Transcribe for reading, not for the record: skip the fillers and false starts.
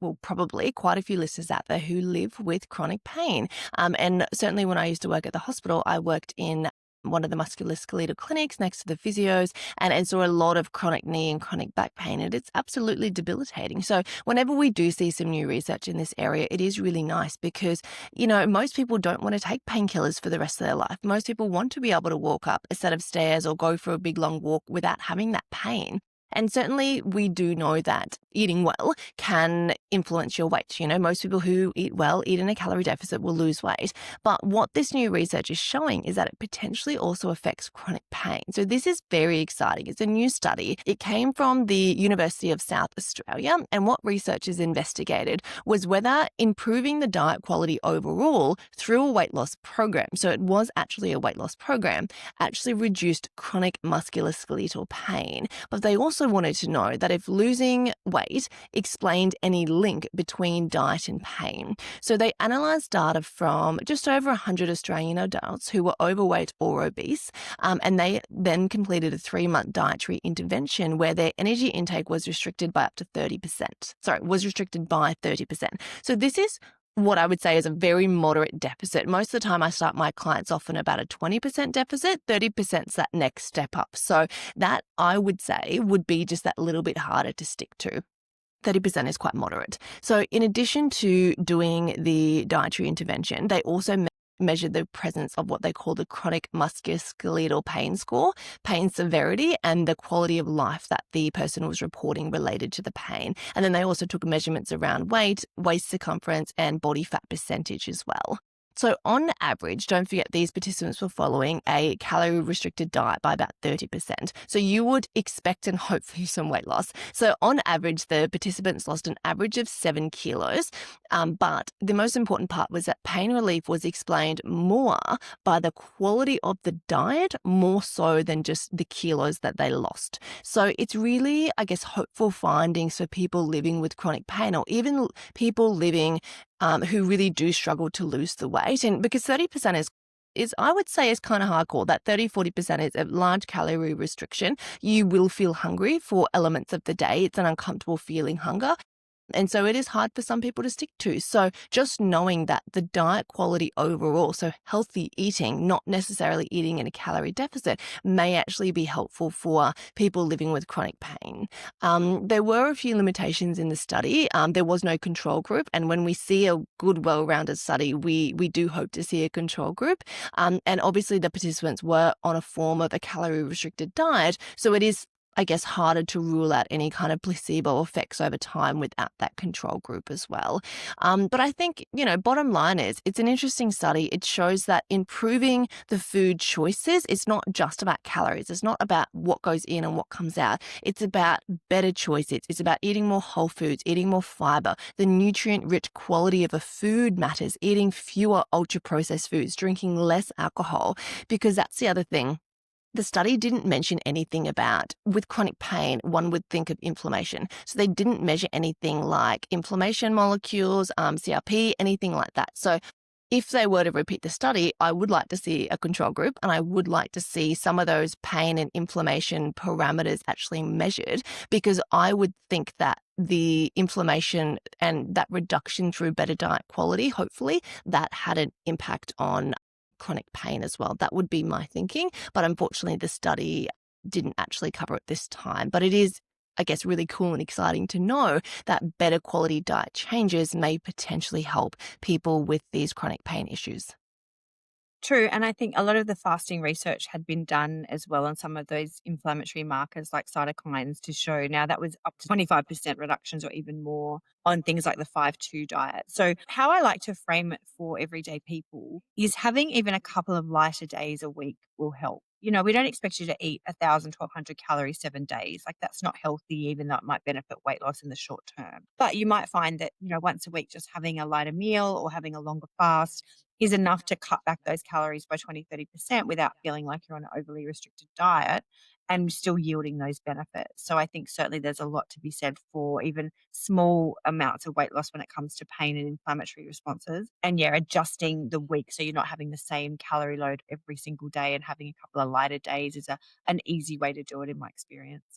well, probably quite a few listeners out there who live with chronic pain. And certainly when I used to work at the hospital, I worked in one of the musculoskeletal clinics next to the physios and saw a lot of chronic knee and chronic back pain, and it's absolutely debilitating. So whenever we do see some new research in this area, it is really nice because, most people don't want to take painkillers for the rest of their life. Most people want to be able to walk up a set of stairs or go for a big long walk without having that pain. And certainly we do know that eating well can influence your weight. Most people who eat well, eat in a calorie deficit, will lose weight. But what this new research is showing is that it potentially also affects chronic pain. So this is very exciting. It's a new study. It came from the University of South Australia. And what researchers investigated was whether improving the diet quality overall through a weight loss program, so it was actually a weight loss program, actually reduced chronic musculoskeletal pain. But they also wanted to know that if losing weight explained any link between diet and pain. So they analysed data from just over 100 Australian adults who were overweight or obese, and they then completed a 3-month dietary intervention where their energy intake was restricted by up to 30%. Was restricted by 30%. So this is what I would say is a very moderate deficit. Most of the time I start my clients off on about a 20% deficit, 30% is that next step up. So that, I would say, would be just that little bit harder to stick to. 30% is quite moderate. So in addition to doing the dietary intervention, they also measured the presence of what they call the chronic musculoskeletal pain score, pain severity, and the quality of life that the person was reporting related to the pain. And then they also took measurements around weight, waist circumference, and body fat percentage as well. So on average, don't forget these participants were following a calorie-restricted diet by about 30%. So you would expect and hope for some weight loss. So on average, the participants lost an average of 7 kilos. But the most important part was that pain relief was explained more by the quality of the diet, more so than just the kilos that they lost. So it's really, I guess, hopeful findings for people living with chronic pain, or even people living who really do struggle to lose the weight. And because 30% is I would say is kind of hardcore. That 30-40% is a large calorie restriction. You will feel hungry for elements of the day. It's an uncomfortable feeling hunger. And so it is hard for some people to stick to. So just knowing that the diet quality overall, so healthy eating, not necessarily eating in a calorie deficit, may actually be helpful for people living with chronic pain. There were a few limitations in the study. There was no control group. And when we see a good, well-rounded study, we do hope to see a control group. And obviously the participants were on a form of a calorie-restricted diet. So it is, I guess, harder to rule out any kind of placebo effects over time without that control group as well. But I think, bottom line is it's an interesting study. It shows that improving the food choices, it's not just about calories. It's not about what goes in and what comes out. It's about better choices. It's about eating more whole foods, eating more fiber. The nutrient-rich quality of a food matters, eating fewer ultra-processed foods, drinking less alcohol, because that's the other thing. The study didn't mention anything about, with chronic pain, one would think of inflammation. So they didn't measure anything like inflammation molecules, CRP, anything like that. So if they were to repeat the study, I would like to see a control group, and I would like to see some of those pain and inflammation parameters actually measured, because I would think that the inflammation and that reduction through better diet quality, hopefully, that had an impact on chronic pain as well. That would be my thinking. But unfortunately, the study didn't actually cover it this time. But it is, I guess, really cool and exciting to know that better quality diet changes may potentially help people with these chronic pain issues. True. And I think a lot of the fasting research had been done as well on some of those inflammatory markers like cytokines to show now that was up to 25% reductions or even more on things like the 5-2 diet. So, how I like to frame it for everyday people is having even a couple of lighter days a week will help. We don't expect you to eat 1,000, 1,200 calories 7 days. Like, that's not healthy, even though it might benefit weight loss in the short term. But you might find that, once a week, just having a lighter meal or having a longer fast is enough to cut back those calories by 20-30% without feeling like you're on an overly restricted diet and still yielding those benefits. So I think certainly there's a lot to be said for even small amounts of weight loss when it comes to pain and inflammatory responses. And yeah, adjusting the week so you're not having the same calorie load every single day and having a couple of lighter days is an easy way to do it in my experience.